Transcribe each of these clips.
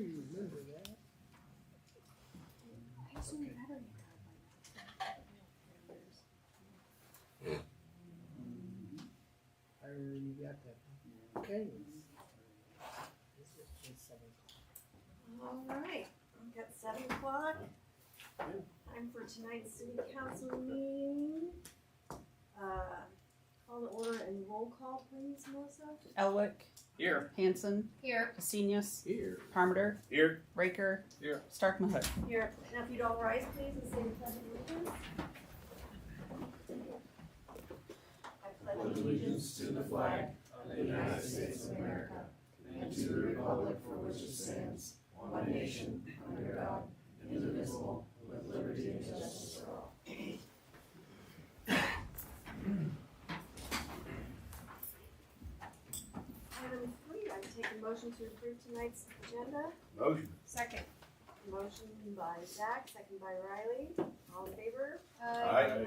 you remember that. I assume you had a new card by now. I remember you got that. Okay. This is 7 o'clock. All right, we've got 7 o'clock. Time for tonight's city council meeting. Call to order and roll call, please, Melissa. Elwick, Here. Hanson, Here. Pesinius, Here. Parmenter, Here. Raker, Here. Stark Mahut. Here, now if you'd all rise, please, and say the pledge of allegiance. I pledge Allegiance to the flag of the United States of America and to the republic for which it stands, one nation, under God, indivisible, with liberty and justice for all. Item 3, I take a motion to approve tonight's agenda. Motion. Second. Motion by Zach, second by Riley. All in favor? Aye. Okay.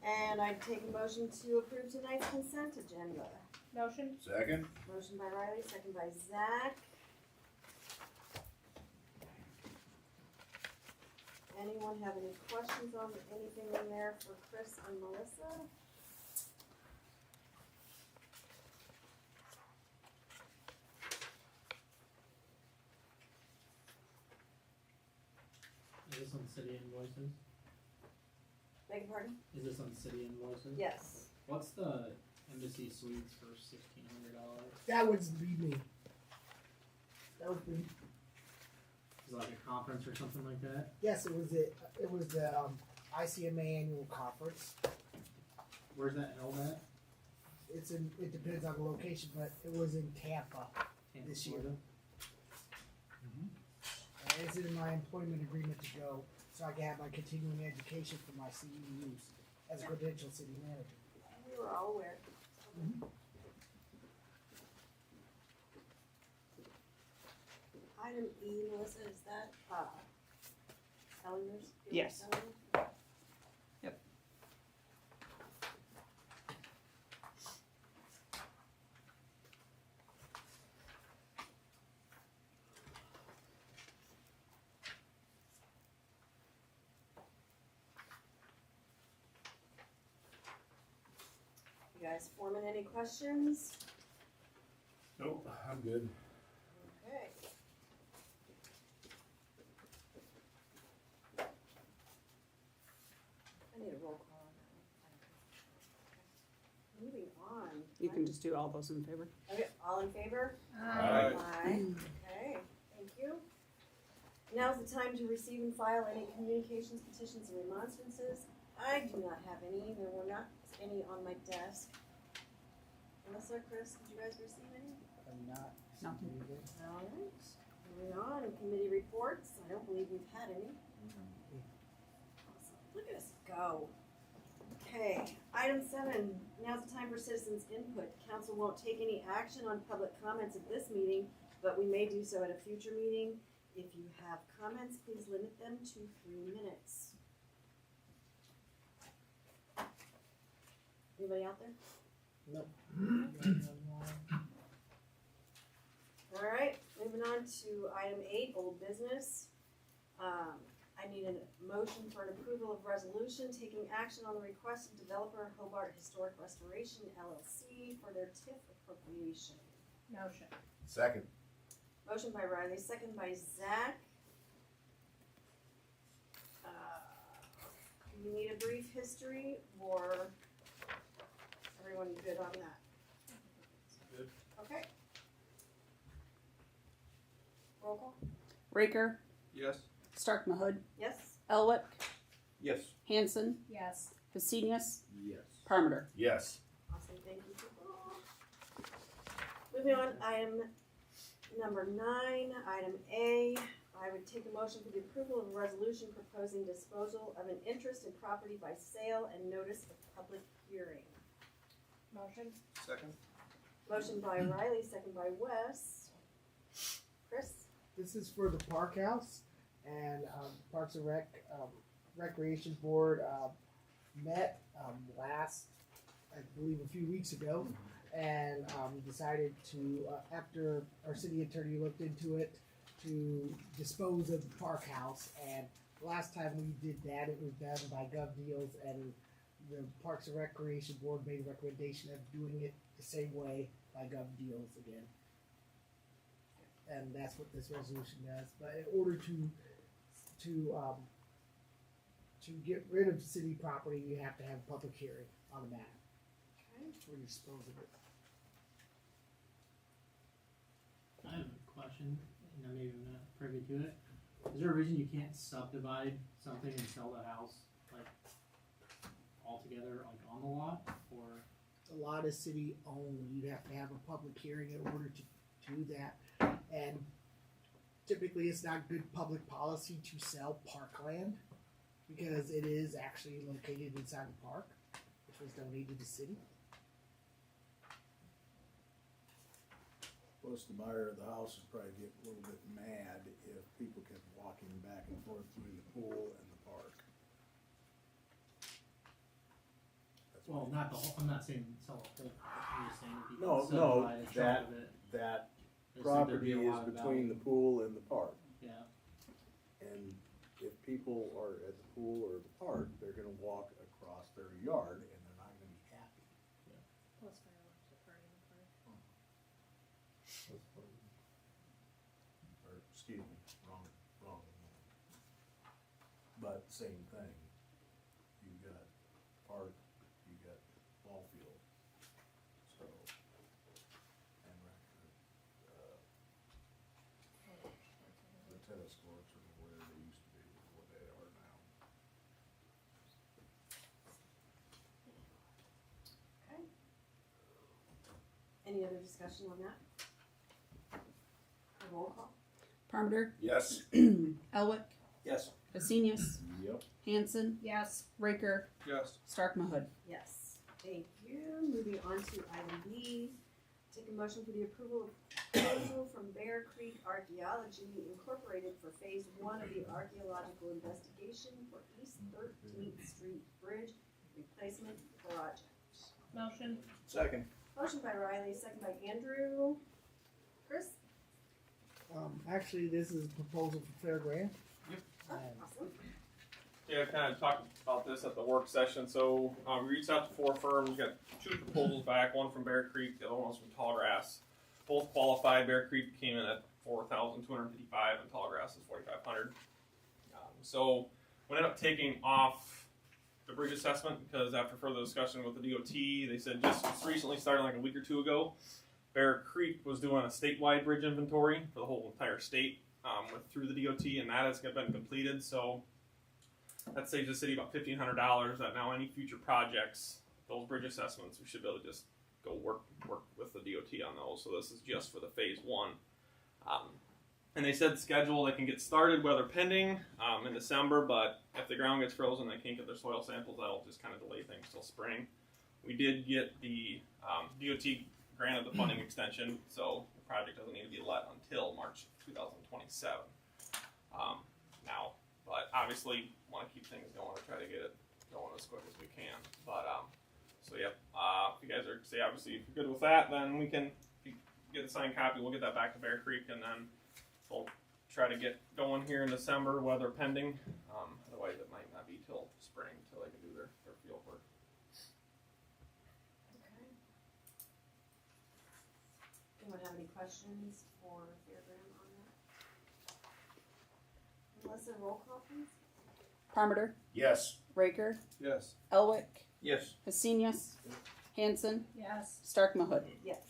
And I take a motion to approve tonight's consent agenda. Motion. Second. Motion by Riley, second by Zach. Anyone have any questions on anything in there for Chris and Melissa? Is this on city invoices? Beg your pardon? Is this on city invoices? Yes. What's the embassy suites for $1,600? That would be me. That would be. Is it like a conference or something like that? Yes, it was the ICMA annual conference. Where's that held at? It depends on the location, but it was in Tampa. Tampa, This year. Florida? And it's in my employment agreement to go, so I can have my continuing education for my CEUs as a credential city manager. We were all aware. Item E, Melissa, is that, Ellinger's? Yes. Ellinger? Yep. You guys forming any questions? Nope, I'm good. Okay. I need a roll call on that one. Moving on. You can just do all those in favor. Okay, all in favor? Aye. Aye. Okay, thank you. Now's the time to receive and file any communications, petitions, and remonstrances. I do not have any. There were not any on my desk. Melissa, Chris, did you guys receive any? I'm not. Nothing. All right. Moving on, and committee reports. I don't believe we've had any. Awesome. Look at us go. Okay, item 7. Now's the time for citizens' input. Council won't take any action on public comments at this meeting, but we may do so at a future meeting. If you have comments, please limit them to 3 minutes. Anybody out there? Nope. All right, moving on to item 8, old business. I need a motion for an approval of resolution taking action on the request of developer Hobart Historic Restoration LLC for their TIF appropriation. Motion. Second. Motion by Riley, second by Zach. Do you need a brief history, or everyone good on that? Good. Okay. Roll call? Raker, Yes. Stark Mahut, Yes? Elwick, Yes. Hanson, Yes. Pesinius, Yes. Parmenter. Yes. Awesome, thank you for that. Moving on, item number 9, item A. I would take a motion for the approval of a resolution proposing disposal of an interest in property by sale and notice of public hearing. Motion. Second. Motion by Riley, second by Wes. Chris? This is for the Park House, and Parks and Recreation Board met last, I believe, a few weeks ago, and decided to, after our city attorney looked into it, to dispose of the park house. And the last time we did that, it was done by Gov Deals, and the Parks and Recreation Board made a recommendation of doing it the same way by Gov Deals again. And that's what this resolution does. But in order to get rid of city property, you have to have a public hearing on the matter Okay. before you dispose of it. I have a question, and maybe I'm not privy to it. Is there a reason you can't subdivide something and sell the house, like, altogether, like, on the lot, or? A lot is city owned. You'd have to have a public hearing in order to do that. And typically it's not good public policy to sell parkland because it is actually located inside the park, which was donated to the city. Plus, the buyer of the house would probably get a little bit mad if people kept walking back and forth between the pool and the park. That's Well, my- not the whole, I'm not saying sell a whole, I'm just saying if you No, can no, subdivide a chunk of it. that I just think there'd be property a is lot of between the value. pool and the park. Yeah, And if people are at the pool or the park, they're gonna walk across their yard and they're not gonna be happy. Plus fireworks are part of the park. Or, excuse me, wrong. But same thing. You got park, you got ball field. So, and the tennis courts are where they used to be, what they are now. Okay. Any other discussion on that? A roll call? Parmenter, Yes. Elwick, Yes. Husenius, Yep. Hanson, Yes. Raker, Yes. Stark Mahud. Yes. Thank you. Moving on to item B. Take a motion for the approval of proposal from Bear Creek Archaeology Incorporated for phase 1 of the archaeological investigation for East 13th Street Bridge Replacement Project. Motion. Second. Motion by Riley, second by Andrew. Chris? Actually, this is a proposal for Fair Grant. Oh, awesome. Yeah, I kind of talked about this at the work session. So we reached out to 4 firms, got 2 proposals back. One from Bear Creek, the other one was from Tallgrass. Both qualified. Bear Creek came in at $4,255, and Tallgrass is $4,500. So we ended up taking off the bridge assessment because after further discussion with the DOT, they said just recently started like a week or 2 ago. Bear Creek was doing a statewide bridge inventory for the whole entire state through the DOT, and that has been completed. So that saves the city about $1,500. That now any future projects, those bridge assessments, we should be able to just go work with the DOT on those. So this is just for the phase 1. And they said schedule, they can get started weather pending in December, but if the ground gets frozen, they can't get their soil samples. That'll just kind of delay things till spring. We did get the DOT granted the funding extension, so the project doesn't need to be let until March 2027. Now, but obviously want to keep things going and try to get it going as quick as we can. But so yeah, if you guys are obviously if you're good with that, then we can get a signed copy. We'll get that back to Bear Creek, and then we'll try to get going here in December, weather pending. Otherwise, it might not be till spring till they can do their field work. Okay. Anyone have any questions for Fairground on that? Melissa, roll call please. Parmenter, Yes. Raker, Yes. Elwick, Yes. Husenius, Hanson, Yes. Stark Mahud. Yes.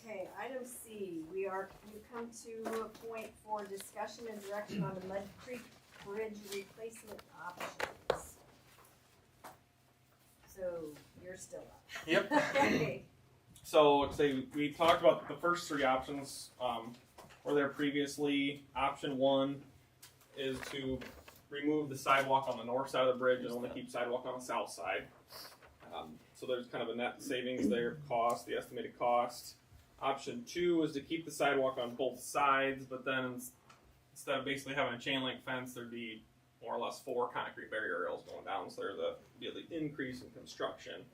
Okay, item C, we've come to a point for discussion and direction on the Mud Creek Bridge replacement options. So, you're still up. Yep. Okay. So, we talked about the first 3 options were there previously. Option 1 is to remove the sidewalk on the north side of the bridge and only keep sidewalk on the south side. So there's kind of a net savings there, cost, the estimated cost. Option 2 is to keep the sidewalk on both sides, but then instead of basically having a chain link fence, there'd be more or less 4 concrete barrier rails going down, so there'd be the increase in construction.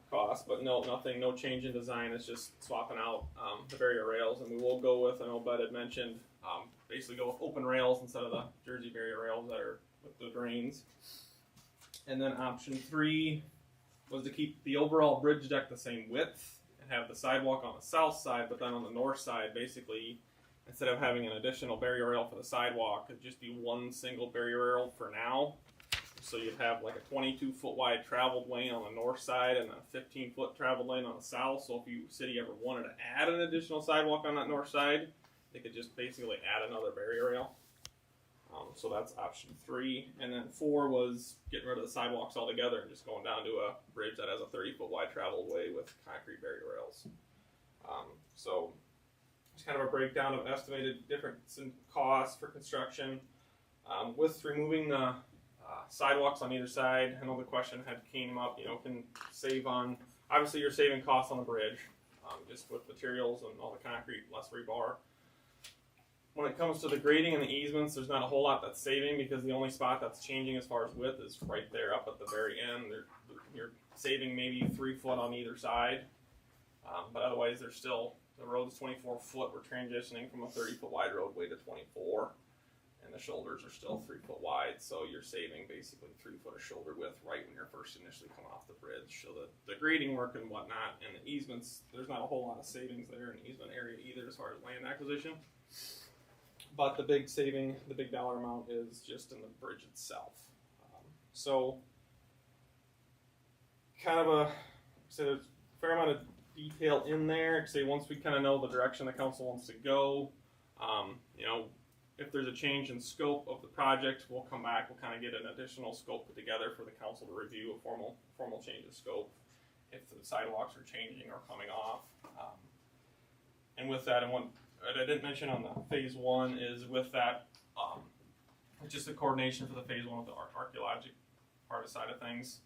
cost, but no change in design. It's just swapping out the barrier rails, and we will go with, I know Bud had mentioned, basically go with open rails instead of the Jersey barrier rails that are with the drains. And then option 3 was to keep the overall bridge deck the same width and have the sidewalk on the south side, but then on the north side, basically, instead of having an additional barrier rail for the sidewalk, it'd just be one single barrier rail for now. So you'd have like a 22-foot wide traveled lane on the north side and a 15-foot traveled lane on the south. So if you city ever wanted to add an additional sidewalk on that north side, they could just basically add another barrier rail. So that's option 3. And then 4 was getting rid of the sidewalks altogether and just going down to a bridge that has a 30-foot wide traveled way with concrete barrier rails. So it's kind of a breakdown of estimated difference in costs for construction. With removing the sidewalks on either side, I know the question had came up, can save on, obviously you're saving costs on the bridge, just with materials and all the concrete, less rebar. When it comes to the grading and the easements, there's not a whole lot that's saving because the only spot that's changing as far as width is right there up at the very end. You're saving maybe 3 foot on either side, but otherwise there's still, the road is 24 foot, we're transitioning from a 30-foot wide roadway to 24. And the shoulders are still 3 foot wide, so you're saving basically 3 foot of shoulder width right when you're first initially coming off the bridge. So the grading work and whatnot, and the easements, there's not a whole lot of savings there in the easement area either as far as land acquisition. But the big saving, the big dollar amount is just in the bridge itself. So kind of there's a fair amount of detail in there. Say once we kind of know the direction the council wants to go, if there's a change in scope of the project, we'll come back. We'll kind of get an additional scope put together for the council to review a formal change of scope if the sidewalks are changing or coming off. And with that, and what I didn't mention on the phase 1 is with that, it's just the coordination for the phase 1 with the archaeologic part of side of things.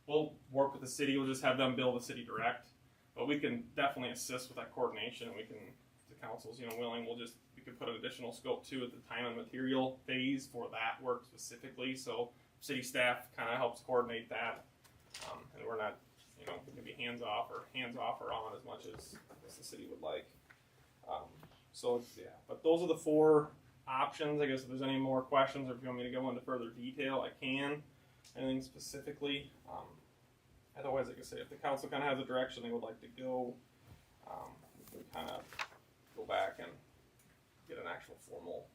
We'll work with the city. We'll just have them bill the city direct, but we can definitely assist with that coordination. And we can, if the council's willing, we could put an additional scope too at the time and material phase for that work specifically. So city staff kind of helps coordinate that, and we're not, we can be hands off or on as much as the city would like. But those are the 4 options. I guess if there's any more questions or if you want me to go into further detail, I can. Anything specifically. Otherwise, like I say, if the council kind of has a direction they would like to go, we can kind of go back and get an actual formal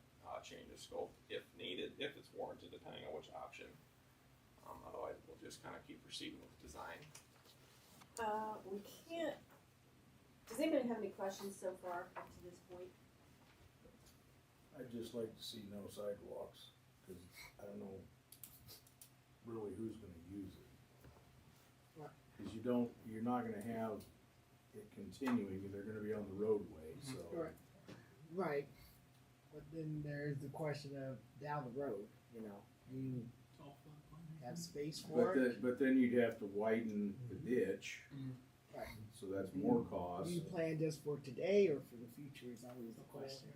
change of scope if needed, if it's warranted, depending on which option. Otherwise, we'll just kind of keep proceeding with the design. We can't. Does anybody have any questions so far up to this point? I'd just like to see no sidewalks, because I don't know really who's gonna use it. Right. Because you're not gonna have it continuing, they're gonna be on the roadway, so. Right. But then there's the question of down the road, do you have space for it? But then you'd have to widen the ditch, Right. so that's more cost. Do you plan just for today or for the future is always the question.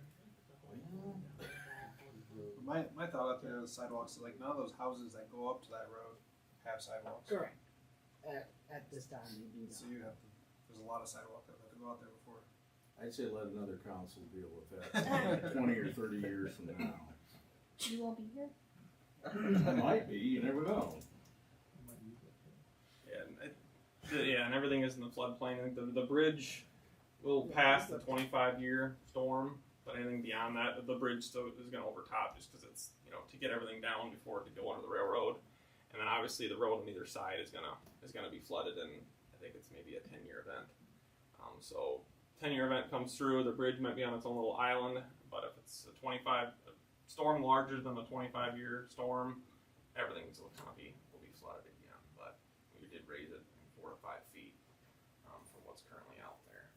My thought out there is sidewalks. Like none of those houses that go up to that road have sidewalks. Correct. At this time, you do So not. you have to. There's a lot of sidewalk that have to go out there before. I'd say let another council deal with that 20 or 30 years from now. You won't be here? It might be, you never know. And everything is in the floodplain. I think the bridge will pass the 25-year storm, but anything beyond that, the bridge still is going to overtop just because it's, to get everything down before it to go under the railroad. And then obviously the road on either side is gonna be flooded, and I think it's maybe a 10-year event. So 10-year event comes through, the bridge might be on its own little island, but if it's a storm larger than the 25-year storm, everything will be flooded again. But we did raise it 4 to 5 feet from what's currently out there.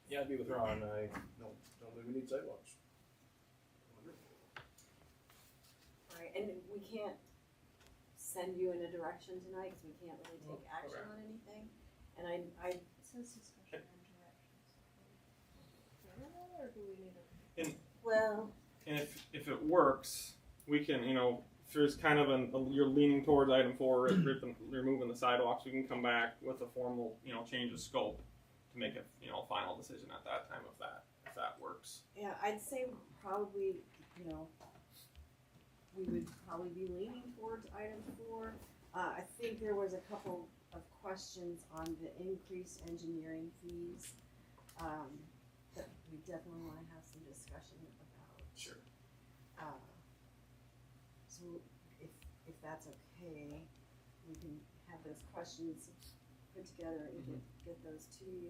Yeah, I'd be with Ron. I don't think we need sidewalks. Right, and we can't send you in a direction tonight because we can't really take action correct. on anything. And I It says discussion and directions. Or do we need a? well, And if it works, we can, if there's kind of you're leaning towards item 4, removing the sidewalks, we can come back with a formal, change of scope to make a, final decision at that time if that works. Yeah, I'd say probably, we would probably be leaning towards item 4. I think there was a couple of questions on the increased engineering fees, that we definitely wanna have some discussion about. Sure. So if that's okay, we can have those questions put together and get those to you.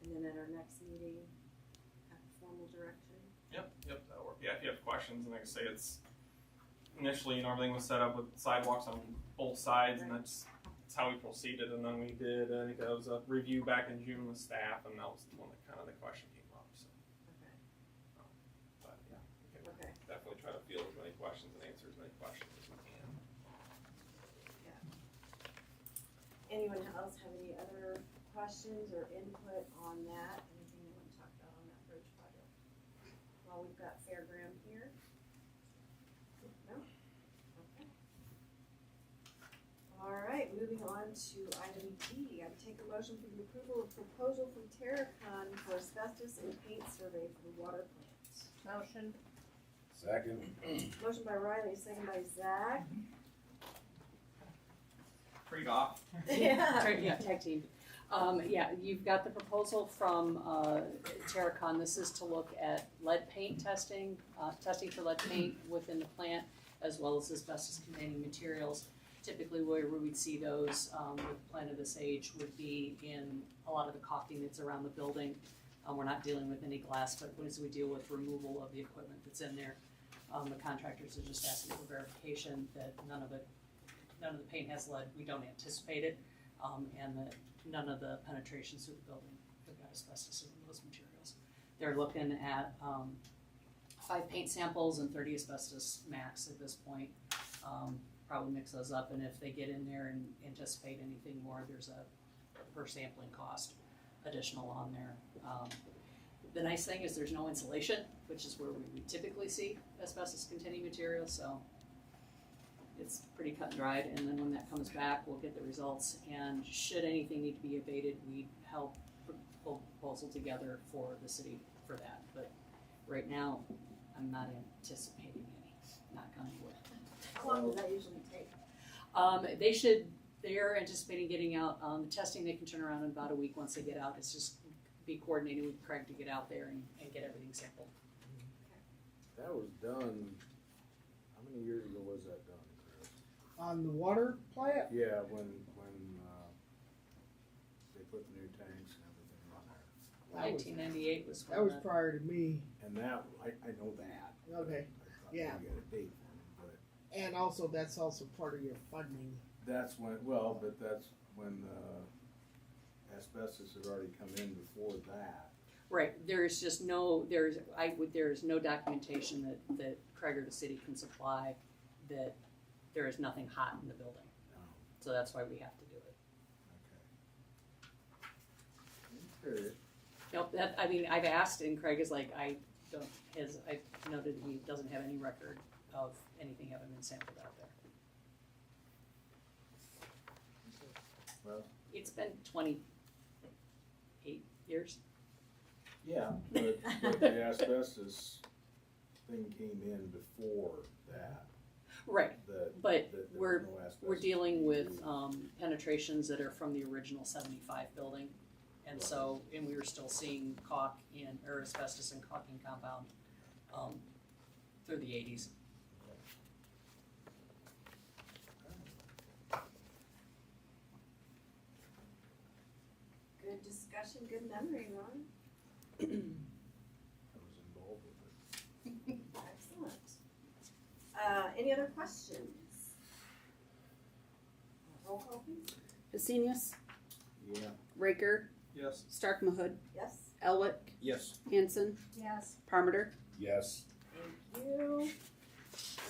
And then at our next meeting, have a formal direction. Yep, that'll work. Yeah, if you have questions, and like I say, it's initially, everything was set up with sidewalks on both sides, and that's how we proceeded. And then we did, I think that was a review back in June with staff, and that was the one that kind of the question came up. So, Okay. but yeah, we can Okay. definitely try to field as many questions and answer as many questions as we can. Anyone else have any other questions or input on that? Anything you want to talk about on that bridge project? Well, we've got Fairground here. No? Okay. All right, moving on to item D. I would take a motion for the approval of proposal from Terracon for asbestos and paint survey for the water plant. Motion. Second. Motion by Riley, second by Zach. Trade off. Yeah. Yeah, tag team. Yeah, you've got the proposal from Terracon. This is to look at lead paint testing, testing for lead paint within the plant, as well as asbestos-containing materials. Typically, where we would see those with a plant of this age would be in a lot of the caulking that's around the building. We're not dealing with any glass, but as we deal with removal of the equipment that's in there, the contractors are just asking for verification that none of the paint has lead. We don't anticipate it, and that none of the penetrations through the building have got asbestos in those materials. They're looking at 5 paint samples and 30 asbestos max at this point. Probably mix those up, and if they get in there and anticipate anything more, there's a per sampling cost additional on there. The nice thing is there's no insulation, which is where we typically see asbestos-containing material, so it's pretty cut and dried. And then when that comes back, we'll get the results, and should anything need to be abated, we help pull a proposal together for the city for that. But right now, I'm not anticipating any, knock on wood. How long does that usually take? They're anticipating getting out, the testing they can turn around in about a week once they get out. It's just be coordinated with Craig to get out there and get everything sampled. That was done, how many years ago was that done, Chris? On the water plant, Yeah, when they put the new tanks and everything on there. That was- 1998 was when that was prior to me. And that, I know that. Okay, I thought yeah. we got a date for it, but And also, that's also part of your funding. that's when, but that's when asbestos had already come in before that. Right, there's no documentation that Craig or the city can supply that there is nothing hot in the building. So that's why we have to do it. Okay. Nope, I've asked, and Craig is like, I noted he doesn't have any record of anything having been sampled out there. Well, It's been 28 years. yeah, but the asbestos thing came in before that. Right, That but there was we're no asbestos. we're dealing with penetrations that are from the original 75 building. And so, and we were still seeing asbestos and caulking compound through the 80s. Good discussion, good memory, Ron. I was involved with it. Excellent. Any other questions? Roll call, please. Husenius, Yeah. Raker, Yes. Stark Mahud, Yes, Elwick, Yes. Hanson, Yes. Parmenter. Yes. thank you.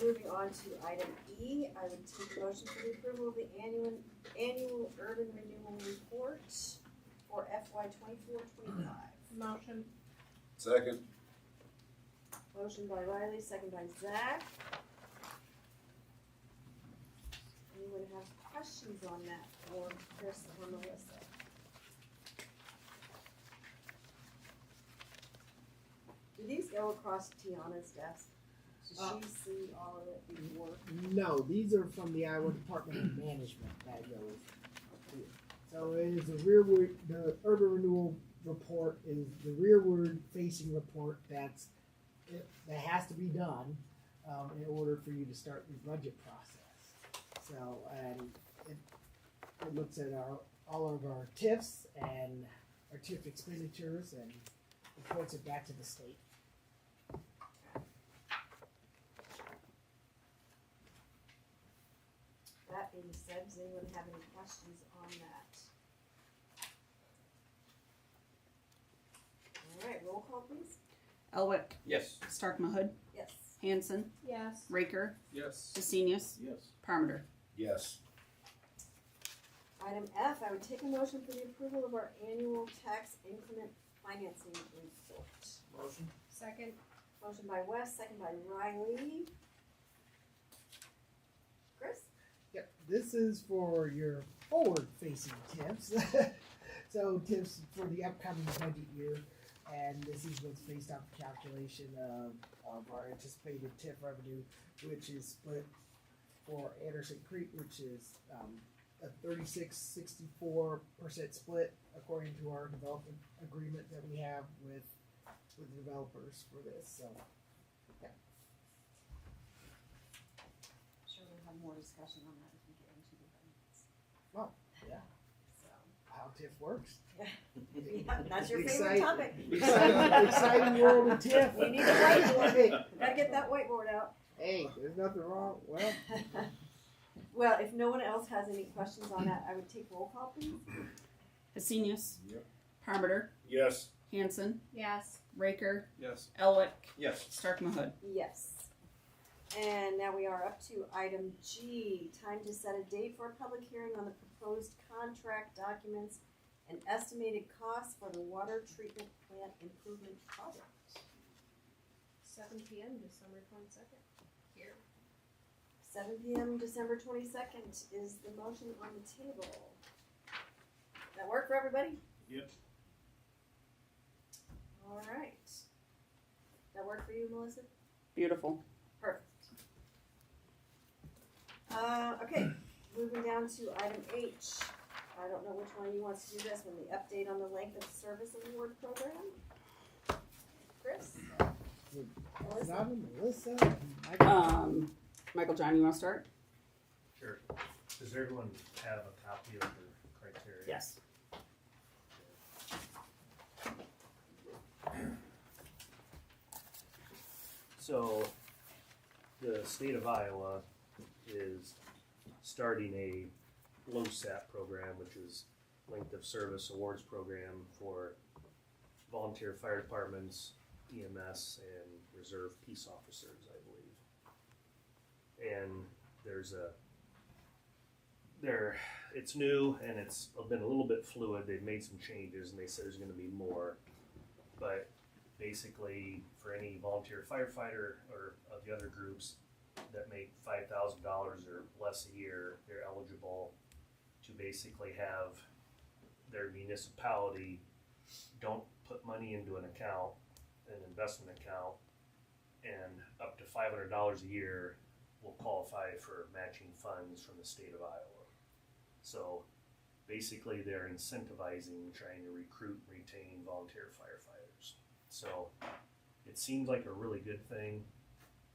Moving on to item E, I would take a motion for the approval of the annual urban renewal report for FY 24-25. Motion. Second. Motion by Riley, second by Zach. anyone have questions on that for Chris or Melissa? Do these go across Tiana's desk? Does she see all of it before? No, these are from the Iowa Department of Management that goes here. So it is the rearward, the urban renewal report is the rearward facing report that has to be done in order for you to start your budget process. So, and it looks at all of our TIFs and our TIF expenditures and reports it back to the state. That being said, does anyone have any questions on that? Alright, roll call please. Elwick, Yes. Stark Mahud, Yes. Hanson, Yes. Raker, Yes. Desenius, Yes. Parmenter. Yes. Item F, I would take a motion for the approval of our annual tax increment financing report. Motion. Second. Motion by Wes, second by Riley. Chris? Yep, this is for your forward-facing tips. So tips for the upcoming budget year, and this is what's based off the calculation of our anticipated TIF revenue, which is split for Anderson Creek, which is a 36-64% split according to our development agreement that we have with the developers for this. So Sure we'll have more discussion on that as we get into the budgets. Oh, yeah. So, how TIF works. yeah, that's your favorite Exciting- topic. exciting world of TIF. We need a whiteboard. Gotta get that whiteboard out. Hey, there's nothing wrong. Well, Well, if no one else has any questions on that, I would take roll call please. Desenius, Yep. Parmenter, Yes. Hanson, Yes. Raker, Yes. Elwick, Yes. Stark Mahud. Yes. And now we are up to item G, time to set a date for a public hearing on the proposed contract documents and estimated costs for the water treatment plant improvement project. 7 p.m. December 22nd. Here. 7 p.m. December 22nd is the motion on the table. That work for everybody? Yep. All right. That work for you, Melissa? Beautiful. Perfect. Okay, moving down to item H. I don't know which one of you wants to do this one, the update on the length of service award program. Chris? Melissa? Robin, Melissa, Michael. Michael John, you wanna start? Sure. Does everyone have a copy of the criteria? Yes. So, the state of Iowa is starting a LoSAP program, which is Length of Service Awards Program for volunteer fire departments, EMS, and reserve peace officers, I believe. And it's new and it's been a little bit fluid. They've made some changes and they said there's gonna be more. But basically, for any volunteer firefighter or of the other groups that make $5,000 or less a year, they're eligible to basically have their municipality don't put money into an account, an investment account, and up to $500 a year will qualify for matching funds from the state of Iowa. So basically they're incentivizing trying to recruit and retain volunteer firefighters. So it seems like a really good thing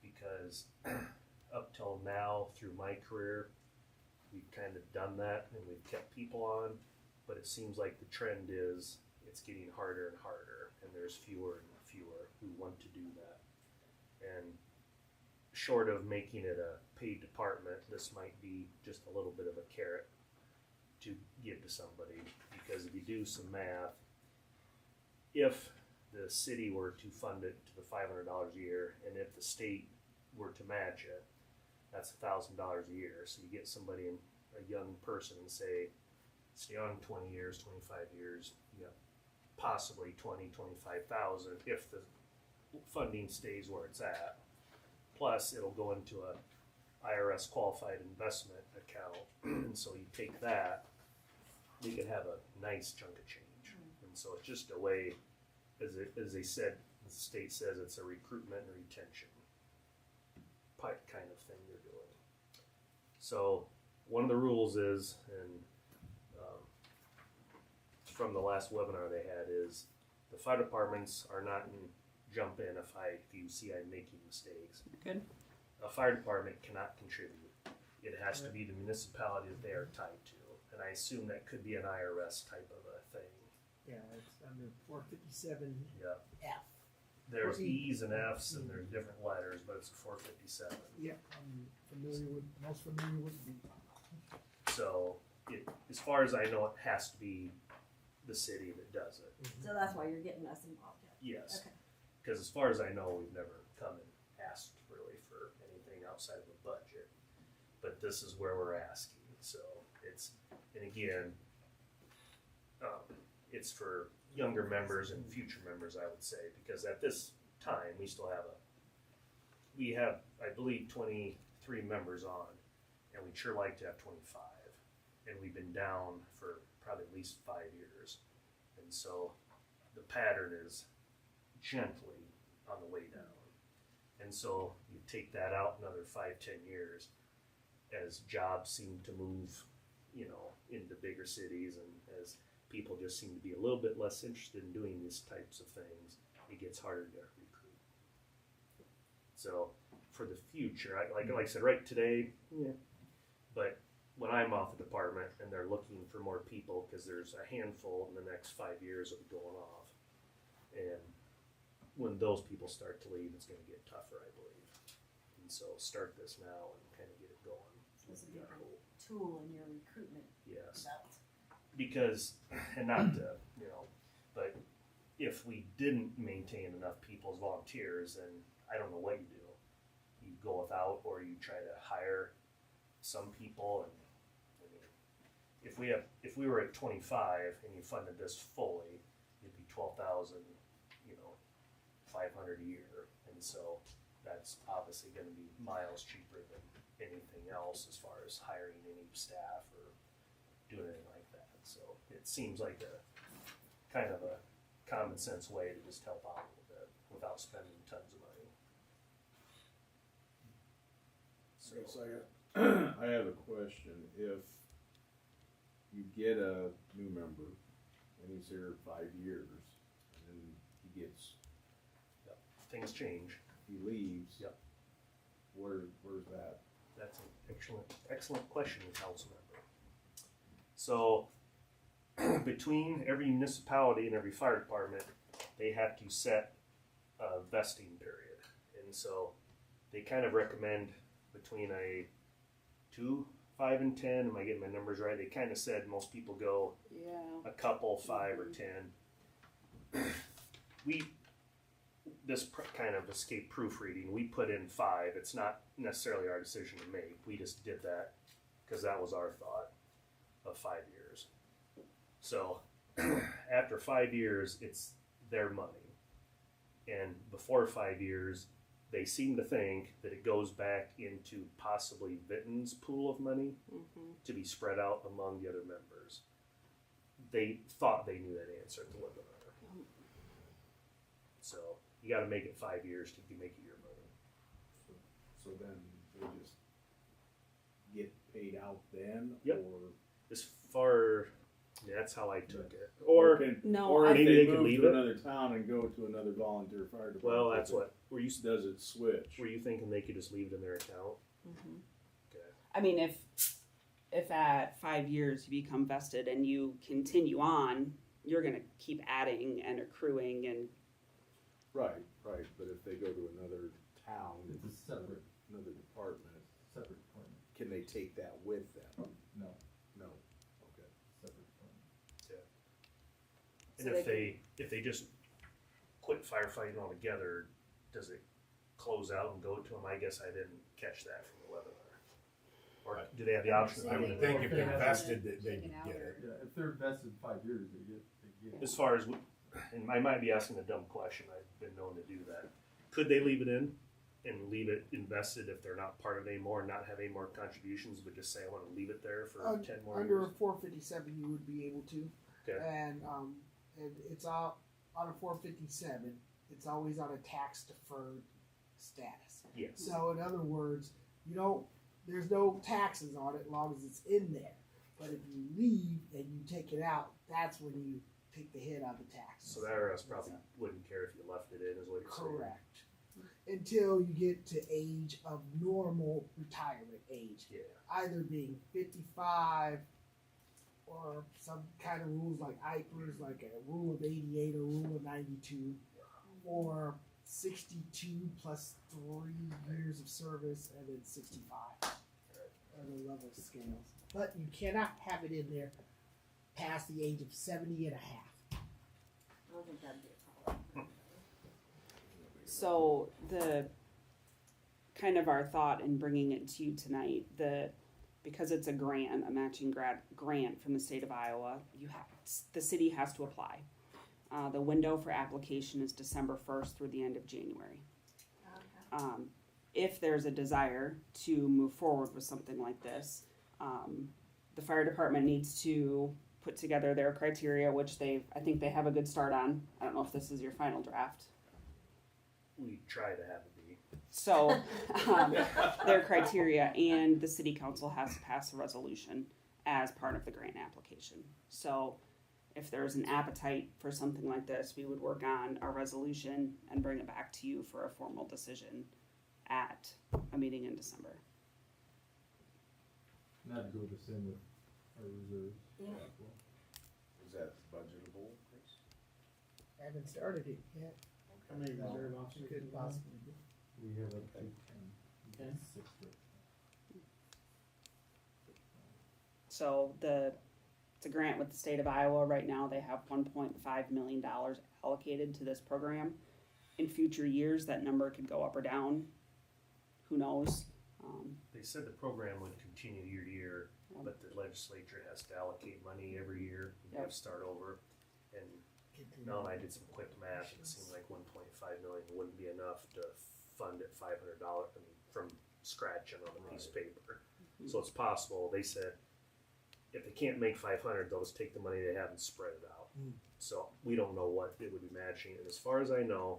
because up till now through my career, we've kind of done that and we've kept people on, but it seems like the trend is it's getting harder and harder and there's fewer and fewer who want to do that. And short of making it a paid department, this might be just a little bit of a carrot to give to somebody, because if you do some math, if the city were to fund it to the $500 a year, and if the state were to match it, that's $1,000 a year. So you get somebody, a young person, and say, stay on 20 years, 25 years, you got possibly 20, 25,000 if the funding stays where it's at. Plus, it'll go into a IRS qualified investment account, and so you take that, we can have a nice chunk of change. And so it's just a way, as they said, the state says it's a recruitment and retention kind of thing they're doing. So one of the rules is, and from the last webinar they had, is the fire departments are not in jump in if you see I'm making mistakes. Good. A fire department cannot contribute. It has to be the municipality that they are tied to, and I assume that could be an IRS type of a thing. Yeah, it's under 457 Yeah. F. There's Or E. E's and F's and there's different letters, but it's 457. Yep, I'm most familiar with B. So, as far as I know, it has to be the city that does it. So that's why you're getting us involved yet. Yes. Okay. Because as far as I know, we've never come and asked really for anything outside of a budget. But this is where we're asking. So and again, it's for younger members and future members, I would say, because at this time we have, I believe, 23 members on, and we'd sure like to have 25. And we've been down for probably at least 5 years. And so the pattern is gently on the way down. And so you take that out another 5-10 years as jobs seem to move, into bigger cities, and as people just seem to be a little bit less interested in doing these types of things, it gets harder to recruit. So for the future, like I said, right today, but when I'm off the department and they're looking for more people, because there's a handful in the next 5 years of going off, and when those people start to leave, it's going to get tougher, I believe. And so start this now and kind of get it going. This would be a tool in your recruitment Yes, belt. because, and not to, but if we didn't maintain enough people as volunteers, then I don't know what you do. You go without, or you try to hire some people, and if we were at 25 and you funded this fully, it'd be 12,000, 500 a year, and so that's obviously going to be miles cheaper than anything else as far as hiring any staff or doing anything like that. So it seems like a kind of a common sense way to just help out a little bit without spending tons of money. So I have a question. If you get a new member and he's here 5 years, and then he gets, Things change. he leaves. Yep. Where's that? That's an excellent question, council member. So between every municipality and every fire department, they have to set a vesting period, and so they kind of recommend between a 2, 5, and 10. Am I getting my numbers right? They kind of said most people go Yeah. a couple, 5 or 10. This kind of escape proofreading, we put in 5. It's not necessarily our decision to make. We just did that because that was our thought of 5 years. So after 5 years, it's their money. And before 5 years, they seem to think that it goes back into possibly Vinton's pool of money to be spread out among the other members. They thought they knew that answer at the webinar. So you got to make it 5 years to make it your money. So then they just get paid out then? Yep. Or As far, that's how I took it. Or No, if maybe they they could move leave to it. another town and go to another volunteer fire department. well, that's what were you Does it switch? were you thinking they could just leave it in their account? Okay. I mean, if at 5 years you become vested and you continue on, you're gonna keep adding and accruing and Right. But if they go to another town, It's a separate, another department, separate department. can they take that with them? No, No. Okay. separate department. And So if they just quit firefighting altogether, does it close out and go to them? I guess I didn't catch that from the webinar. Or do they have the option? I would think if they're vested, that they get it. Yeah, if they're vested 5 years, they get it. As far as, and I might be asking a dumb question, I've been known to do that. Could they leave it in? and leave it invested if they're not part of it anymore and not have any more contributions, but just say I want to leave it there for 10 more Under years? a 457, you would be able to. Okay. And it's all on a 457. It's always on a tax deferred status. Yes. So in other words, there's no taxes on it as long as it's in there. But if you leave and you take it out, that's when you take the hit on the taxes. So the IRS probably wouldn't care if you left it in, is what you're saying. Correct. Until you get to age of normal retirement age. Yeah. Either being 55 or some kind of rules like IPERS, like a rule of 88 or rule of 92, or 62 plus 3 years of service, and then 65 are the level scales. But you cannot have it in there past the age of 70 and a half. I don't think that'd be a problem. So the kind of our thought in bringing it to you tonight, because it's a grant, a matching grant from the state of Iowa, the city has to apply. The window for application is December 1st through the end of January. Okay. If there's a desire to move forward with something like this, the fire department needs to put together their criteria, which I think they have a good start on. I don't know if this is your final draft. We try to have it be. So, their criteria, and the city council has to pass a resolution as part of the grant application. So, if there's an appetite for something like this, we would work on a resolution and bring it back to you for a formal decision at a meeting in December. And that'd go the same with our reserves. Yeah. as well. Is that budgetable, Chris? I haven't started it yet. How many No. reserve officers? Could do we have? possibly be. We have up to 10. Okay. 6 right So it's a grant with the state of Iowa. Right now, they have $1.5 million allocated to this program. In future years, that number could go up or down. Who knows? They said the program would continue year to year, but the legislature has to allocate money every year. You have to start over. And Mel and I did some quick math, and it seemed like 1.5 million wouldn't be enough to fund it $500, from scratch and on a piece of paper. So it's possible. They said if they can't make 500, they'll just take the money they have and spread it out. So we don't know what it would be matching. And as far as I know,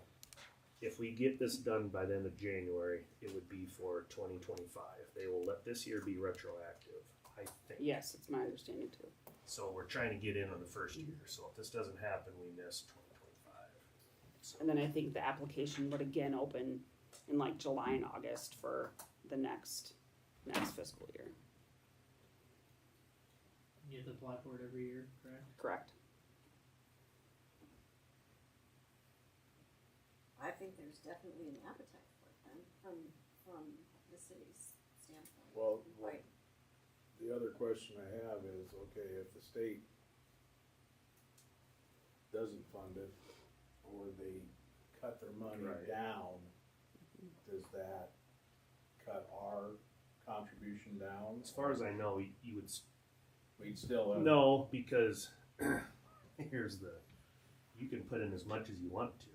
if we get this done by the end of January, it would be for 2025. They will let this year be retroactive, I think. Yes, it's my understanding too. So we're trying to get in on the first year. So if this doesn't happen, we miss 2025. So And then I think the application would again open in like July and August for the next fiscal year. You have to apply for it every year, correct? Correct. I think there's definitely an appetite for it then, from the city's standpoint. Well, Right. the other question I have is, okay, if the state doesn't fund it, or they cut their money Right. down, does that cut our contribution down? as far as I know, you would We'd still have. no, because you can put in as much as you want to.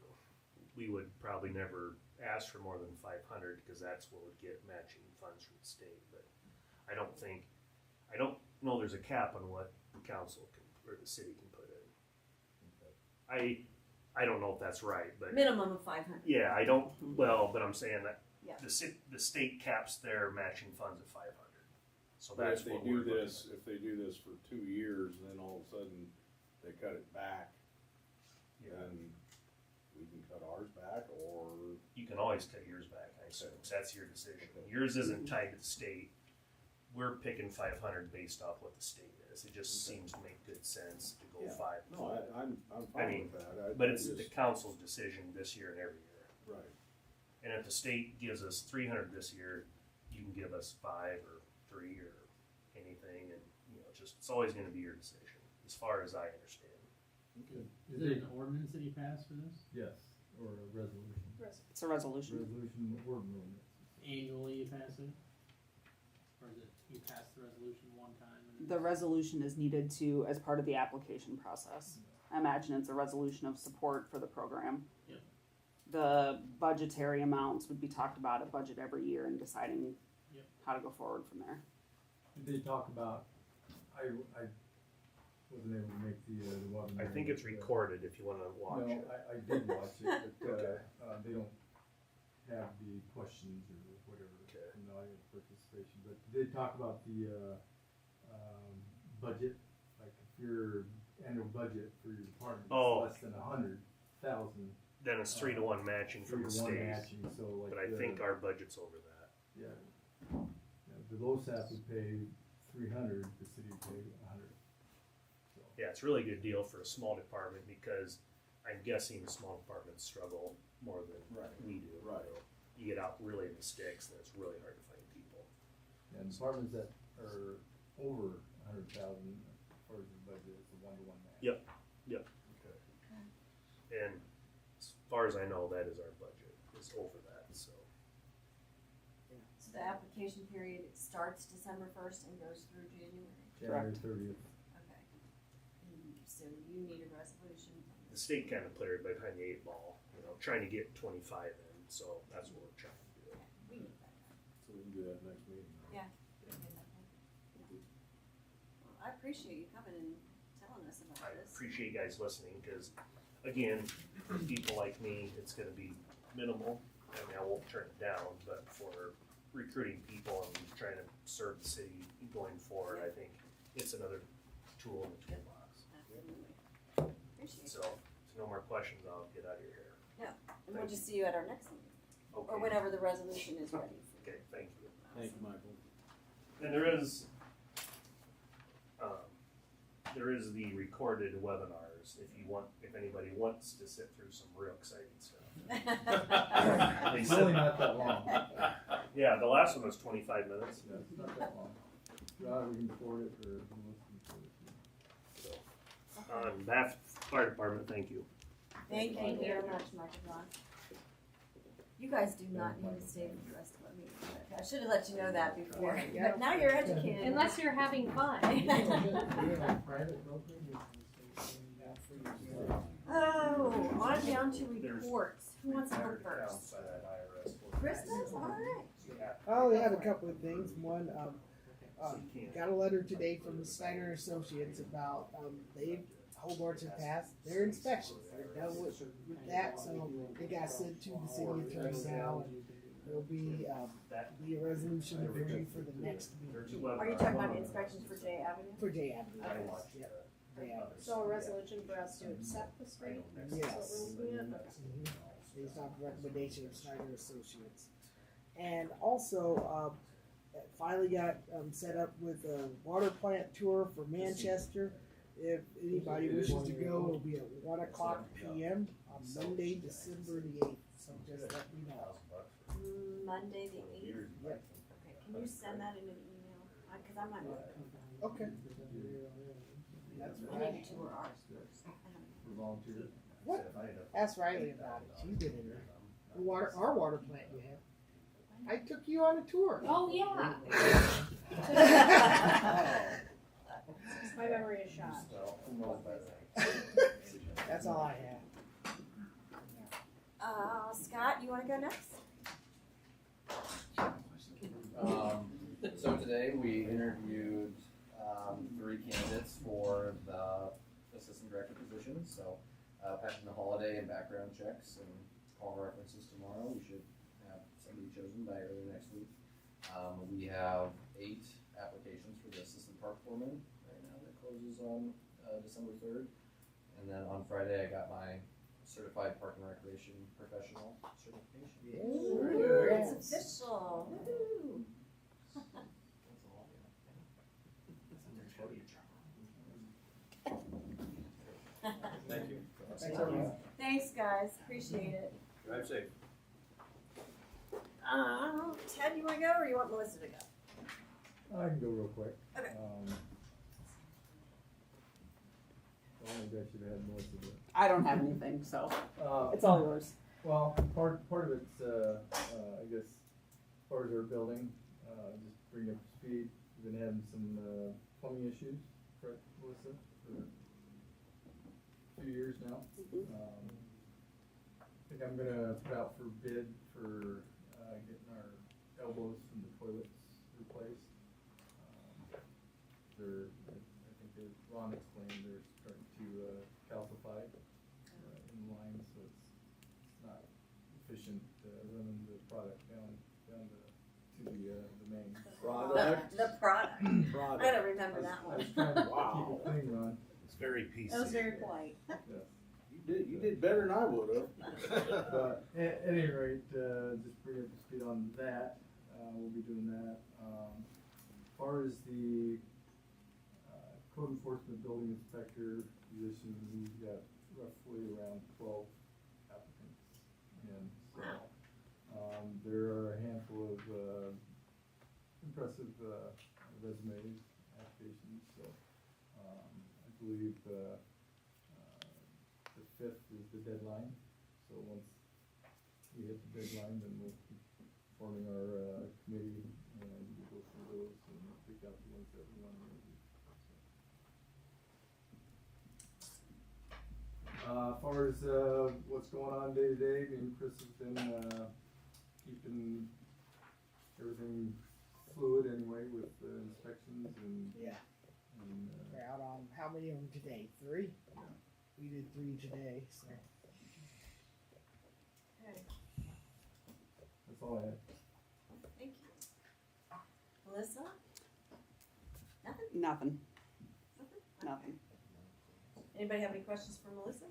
We would probably never ask for more than 500 because that's what would get matching funds from the state. But I don't know there's a cap on what the council can or the city can put in. I don't know if that's right, but Minimum of 500. yeah, I don't. Well, but I'm saying that Yeah. the state caps their matching funds at 500. So But that's if they what do we're looking this, if they do this for 2 years, and then all of a sudden they cut it back, at. Yeah. then we can cut ours back, or You can always cut yours back, I assume. So that's your decision. Okay. Yours isn't tied to the state. We're picking 500 based off what the state is. It just seems to make good sense to go Yeah. 5. no, I'm fine mean, with that. But I it's the just- council's decision this year and every year. right. And if the state gives us 300 this year, you can give us 5 or 3 or anything, and it's always going to be your decision, as far as I understand. Is it an ordinance that you passed for this? Yes, or a resolution. It's a resolution. Resolution or an ordinance. Annually you pass it? Or is it, you pass the resolution one time? And The resolution is needed as part of the application process. I imagine it's a resolution of support for the program. the budgetary amounts would be talked about at budget every year and deciding Yep. how to go forward from there. Did they talk about, I wasn't able to make the webinar. I think it's but, recorded if you wanna watch No, it. I did watch it, but, Okay. they don't have the questions or whatever Okay. from the audience participation, but did they talk about the, budget? Like if your annual budget for your department Oh. is less than 100,000, Then it's 3-to-1 matching from the 3-to-1 state, matching, so like. but I think our budget's over that. Yeah. The LoSAP would pay 300, the city would pay 100. So, Yeah, it's a really good deal for a small department because I'm guessing small departments struggle more than we do. Right. You get out really in the sticks, and it's really hard to find people. and departments that are over 100,000, as far as the budget, it's a 1-to-1 match. Yep. And as far as I know, that is our budget, is over that, so. So the application period starts December 1st and goes through January? January 30th. Okay. So you need a resolution. The state kind of put everybody behind the 8 ball, trying to get 25 in, so that's what we're trying to do. We need that. So we can do that next meeting. Yeah. Well, I appreciate you coming and telling us I about this. appreciate you guys listening, because, again, for people like me, it's gonna be minimal. I mean, I won't turn it down, but for recruiting people and trying to serve the city going forward, I think it's another tool in the toolbox. Absolutely. Appreciate So, it. if no more questions, I'll get out of your hair. And we'll just see you at our next meeting, or Okay. whenever the resolution is ready. Okay, thank you. Thank you, Michael. And there is the recorded webinars if anybody wants to sit through some real exciting stuff. They It's said- really not that long. Yeah, the last one was 25 minutes. Yeah, it's not that long. Rod, we can forward it, or Melissa can forward it to you. So, on behalf of the fire department, thank you. Thank you very much, Michael John. You guys do not need to stay for the rest of our meeting. I should have let you know that before, Yeah. but now you're educated. Unless you're having fun. Do you have a private broker? Oh, on down to reports. Who wants to go first? By that IRS. Chris does? All right. Oh, we have a couple of things. One, got a letter today from the Steiner Associates about, Hobarts have passed their inspections. They're done with that, so it got sent to the city attorney now, and there'll be a resolution for you for the next meeting. Are you talking about inspections for J Avenue? For J Avenue. I Yep. watched Yep. that. Yeah. So a resolution for us to accept the street? Yes. Is what we're looking at? Based off the recommendation of Snyder Associates. And also, finally got set up with a water plant tour for Manchester. If anybody wishes to go, it'll be at 1:00 p.m. on Monday, December the 8th. So just let me know. Monday the 8th? Yep. Okay, can you send that in an email? Cause I'm not gonna come. Okay. That's I need right. to tour ours first. For volunteers. What? Ask Riley about it. She's been in there. Our water plant you have. I took you on a tour. Oh, yeah. My memory is shot. That's all I have. Scott, you wanna go next? So today we interviewed 3 candidates for the assistant director position. So passing the holiday and background checks and call references tomorrow. We should have somebody chosen by early next week. We have 8 applications for the assistant park foreman right now that closes on December 3rd. And then on Friday I got my certified park and recreation professional certification. Ooh, it's official. Woo-hoo. Thank you. Thanks, guys, appreciate it. Drive safe. Ted, you wanna go, or you want Melissa to go? I can go real quick. Okay. Maybe I should have had Melissa do it. I don't have anything, so Uh, it's all yours. Well, part of it's, I guess, as far as our building, just bring up to speed. We've been having some plumbing issues, correct, Melissa, for a few years now. Mhm. Um, think I'm gonna put out for bid for, getting our elbows from the toilets replaced. I think as Ron explained, they're starting to, calcify, in the line, so it's not efficient, running the product down to the main. Product. The product. Product. I don't remember that I was one. trying to Wow. keep it clean, Ron. It's very PC. That was very polite. Yes. You did better than I would have. But at any rate, just bring up to speed on that, we'll be doing that. As far as the, code enforcement building inspector position, we've got roughly around 12 applicants. And so, there are a handful of, impressive, resumes, applications, so, I believe, the 5th is the deadline, so once we hit the deadline, then we'll keep forming our, committee, and we'll go through those and pick out the ones that we want to interview. As far as, what's going on day to day, me and Chris has been, keeping everything fluid anyway with the inspections and, Yeah, and, we're out on, how many of them today? 3? Yeah. We did 3 today, so. Okay, that's all I had. thank you. Melissa? Nothing? Nothing. Nothing? Nothing. Anybody have any questions for Melissa?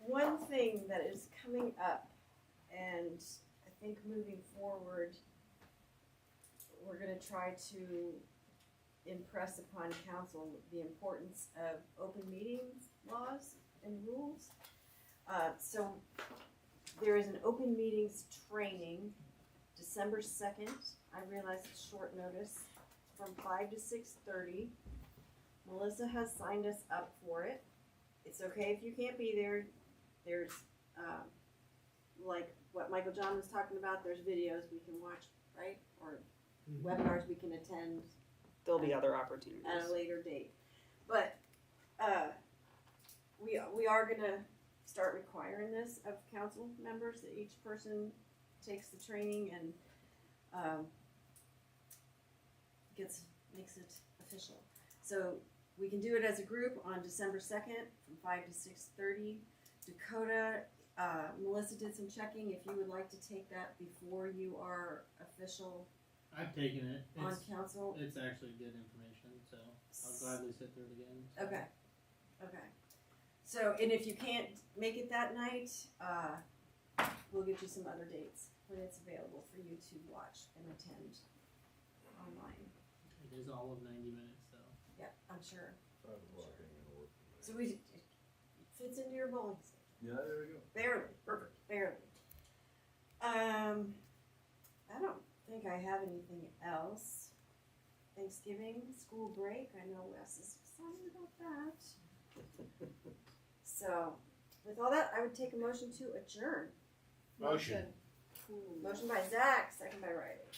One thing that is coming up, and I think moving forward, we're gonna try to impress upon council the importance of open meetings laws and rules. So there is an open meetings training, December 2nd. I realize it's short notice, from 5 to 6:30. Melissa has signed us up for it. It's okay if you can't be there. There's, like what Michael John was talking about, there's videos we can watch, right? Or webinars we can attend There'll be other opportunities. at a later date. But we are gonna start requiring this of council members, that each person takes the training and makes it official. So we can do it as a group on December 2nd from 5 to 6:30. Dakota, Melissa did some checking. If you would like to take that before you are official I've taken it. on council. It's actually good information, so I'll gladly sit through it again. So. Okay. So, and if you can't make it that night, we'll get you some other dates when it's available for you to watch and attend online. It is all of 90 minutes, so. Yeah, I'm sure. 5 o'clock ain't gonna work. So it fits into your bowling schedule. Yeah, there we go. Barely. Perfect. Barely. I don't think I have anything else. Thanksgiving, school break. I know Wes is excited about that. So, with all that, I would take a motion to adjourn. Motion. Motion by Zach, second by Riley.